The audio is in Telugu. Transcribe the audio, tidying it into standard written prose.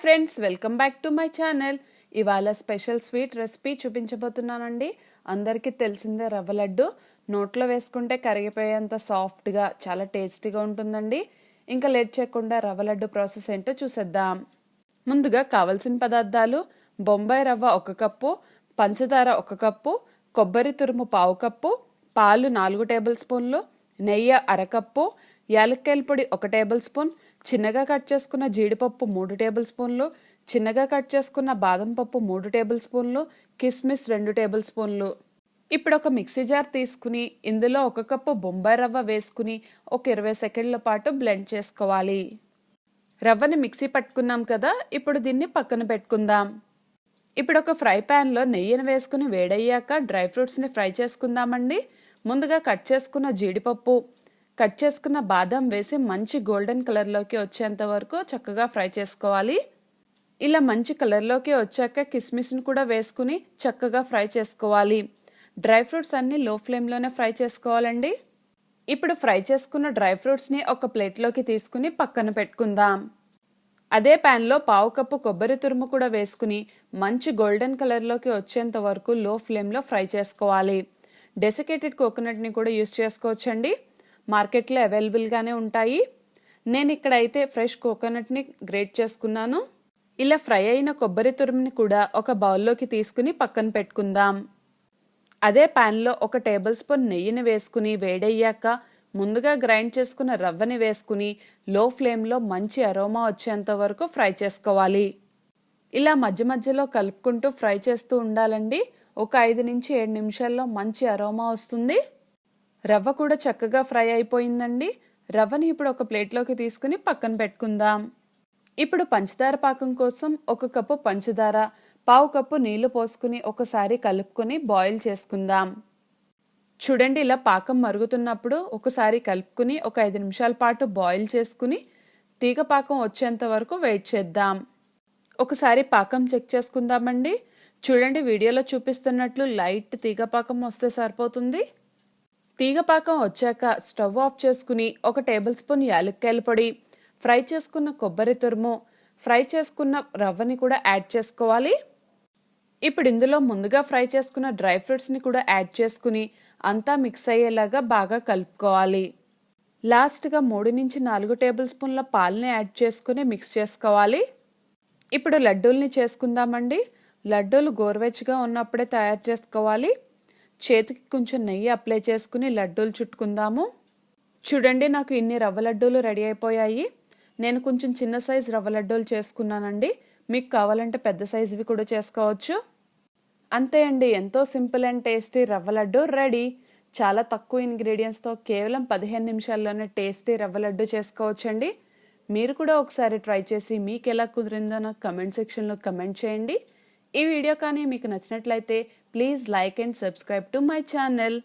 Friends, welcome back to my channel. ఇవాళ స్పెషల్ స్వీట్ రెసిపీ చూపించబోతున్నానండి. అందరికీ తెలిసిందే రవ్వ లడ్డు. నోట్లో వేసుకుంటే కరిగిపోయేంత సాఫ్ట్గా చాలా టేస్టీగా ఉంటుందండి. ఇంకా లేట్ చేయకుండా రవ్వ లడ్డు ప్రాసెస్ ఏంటో చూసేద్దాం. ముందుగా కావలసిన పదార్థాలు: బొంబాయి రవ్వ 1 కప్పు, పంచదార 1 కప్పు, కొబ్బరి తురుము 1/2 కప్పు, పాలు 4 టేబుల్ స్పూన్లు, నెయ్యి 1/2 కప్పు, యాలక్కాయల పొడి 1 టేబుల్ స్పూన్, చిన్నగా కట్ చేసుకున్న జీడిపప్పు 3 టేబుల్ స్పూన్లు, చిన్నగా కట్ చేసుకున్న బాదం పప్పు 3 టేబుల్ స్పూన్లు, కిస్మిస్ 2 టేబుల్ స్పూన్లు. ఇప్పుడు ఒక మిక్సీ జార్ తీసుకుని ఇందులో 1 కప్పు బొంబాయి రవ్వ వేసుకుని ఒక 20 సెకండ్ల పాటు బ్లెండ్ చేసుకోవాలి. రవ్వని మిక్సీ పట్టుకున్నాం కదా, ఇప్పుడు దీన్ని పక్కన పెట్టుకుందాం. ఇప్పుడు ఒక ఫ్రై ప్యాన్లో నెయ్యిని వేసుకుని వేడయ్యాక డ్రై ఫ్రూట్స్ని ఫ్రై చేసుకుందామండి. ముందుగా కట్ చేసుకున్న జీడిపప్పు, కట్ చేసుకున్న బాదం వేసి మంచి గోల్డెన్ కలర్లోకి వచ్చేంత వరకు చక్కగా ఫ్రై చేసుకోవాలి. ఇలా మంచి కలర్లోకి వచ్చాక కిస్మిస్ని కూడా వేసుకుని చక్కగా ఫ్రై చేసుకోవాలి. డ్రై ఫ్రూట్స్ అన్ని లో ఫ్లేమ్లోనే ఫ్రై చేసుకోవాలండి. ఇప్పుడు ఫ్రై చేసుకున్న డ్రై ఫ్రూట్స్ని ఒక ప్లేట్లోకి తీసుకుని పక్కన పెట్టుకుందాం. అదే ప్యాన్లో 1/2 కప్పు కొబ్బరి తురుము కూడా వేసుకుని మంచి గోల్డెన్ కలర్లోకి వచ్చేంత వరకు లో ఫ్లేమ్లో ఫ్రై చేసుకోవాలి. డెసికేటెడ్ కోకోనట్ని కూడా యూస్ చేసుకోవచ్చండి. మార్కెట్లో అవైలబుల్గానే ఉంటాయి. నేను ఇక్కడైతే ఫ్రెష్ కోకోనట్ని గ్రేట్ చేసుకున్నాను. ఇలా ఫ్రై అయిన కొబ్బరి తురుముని కూడా ఒక బౌల్లోకి తీసుకుని పక్కన పెట్టుకుందాం. అదే ప్యాన్లో 1 టేబుల్ స్పూన్ నెయ్యిని వేసుకుని వేడయ్యాక ముందుగా గ్రైండ్ చేసుకున్న రవ్వని వేసుకుని లో ఫ్లేమ్లో మంచి అరోమా వచ్చేంత వరకు ఫ్రై చేసుకోవాలి. ఇలా మధ్య మధ్యలో కలుపుకుంటూ ఫ్రై చేస్తూ ఉండాలండి. ఒక 5 నుంచి 7 నిమిషాల్లో మంచి అరోమా వస్తుంది. రవ్వ కూడా చక్కగా ఫ్రై అయిపోయిందండి. రవ్వని ఇప్పుడు ఒక ప్లేట్లోకి తీసుకుని పక్కన పెట్టుకుందాం. ఇప్పుడు పంచదార పాకం కోసం 1 కప్పు పంచదార, 1/2 కప్పు నీళ్లు పోసుకుని ఒకసారి కలుపుకొని బాయిల్ చేసుకుందాం. చూడండి, ఇలా పాకం మరుగుతున్నప్పుడు ఒకసారి కలుపుకుని ఒక 5 నిమిషాల పాటు బాయిల్ చేసుకుని తీగ పాకం వచ్చేంత వరకు వెయిట్ చేద్దాం. ఒకసారి పాకం చెక్ చేసుకుందామండి. చూడండి, వీడియోలో చూపిస్తున్నట్లు లైట్ తీగ పాకం వస్తే సరిపోతుంది. తీగ పాకం వచ్చాక స్టవ్ ఆఫ్ చేసుకుని 1 టేబుల్ స్పూన్ యాలక్కాయల పొడి, ఫ్రై చేసుకున్న కొబ్బరి తురుము, ఫ్రై చేసుకున్న రవ్వని కూడా యాడ్ చేసుకోవాలి. ఇప్పుడు ఇందులో ముందుగా ఫ్రై చేసుకున్న డ్రై ఫ్రూట్స్ని కూడా యాడ్ చేసుకుని అంతా మిక్స్ అయ్యేలాగా బాగా కలుపుకోవాలి. లాస్ట్గా 3 నుంచి 4 టేబుల్ స్పూన్ల పాలని యాడ్ చేసుకుని మిక్స్ చేసుకోవాలి. ఇప్పుడు లడ్డూల్ని చేసుకుందామండి. లడ్డూలు గోరువెచ్చగా ఉన్నప్పుడే తయారు చేసుకోవాలి. చేతికి కొంచెం నెయ్యి అప్లై చేసుకుని లడ్డూలు చుట్టుకుందాము. చూడండి, నాకు ఇన్ని రవ్వ లడ్డూలు రెడీ అయిపోయాయి. నేను కొంచెం చిన్న సైజు రవ్వ లడ్డూలు చేసుకున్నానండి. మీకు కావాలంటే పెద్ద సైజువి కూడా చేసుకోవచ్చు. అంతే అండి, ఎంతో సింపుల్ అండ్ టేస్టీ రవ్వ లడ్డు రెడీ. చాలా తక్కువ ఇంగ్రీడియంట్స్తో కేవలం 15 నిమిషాల్లోనే టేస్టీ రవ్వ లడ్డు చేసుకోవచ్చండి. మీరు కూడా ఒకసారి ట్రై చేసి మీకు ఎలా కుదిరిందో నాకు కమెంట్ సెక్షన్లో కమెంట్ చేయండి. ఈ వీడియో కానీ మీకు నచ్చినట్లయితే please like and subscribe to my channel.